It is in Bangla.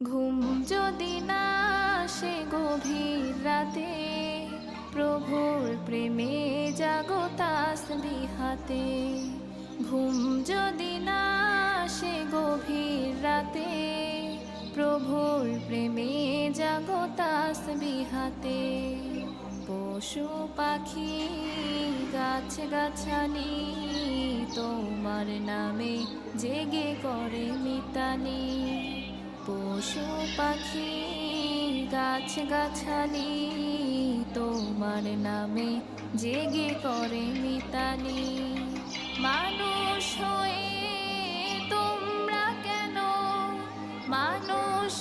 ঘুম যদি না আসে গভীর রাতে, প্রভুর প্রেমে জাগো তাসবিহ হাতে। ঘুম যদি না আসে গভীর রাতে, প্রভুর প্রেমে জাগো তাসবিহ হাতে। পশু পাখি গাছ গাছালি তোমার নামে জেগে করে মিতালি। পশু পাখি গাছ গাছালি তোমার নামে জেগে করে মিতালি। মানুষ হয়ে তোমরা কেন, মানুষ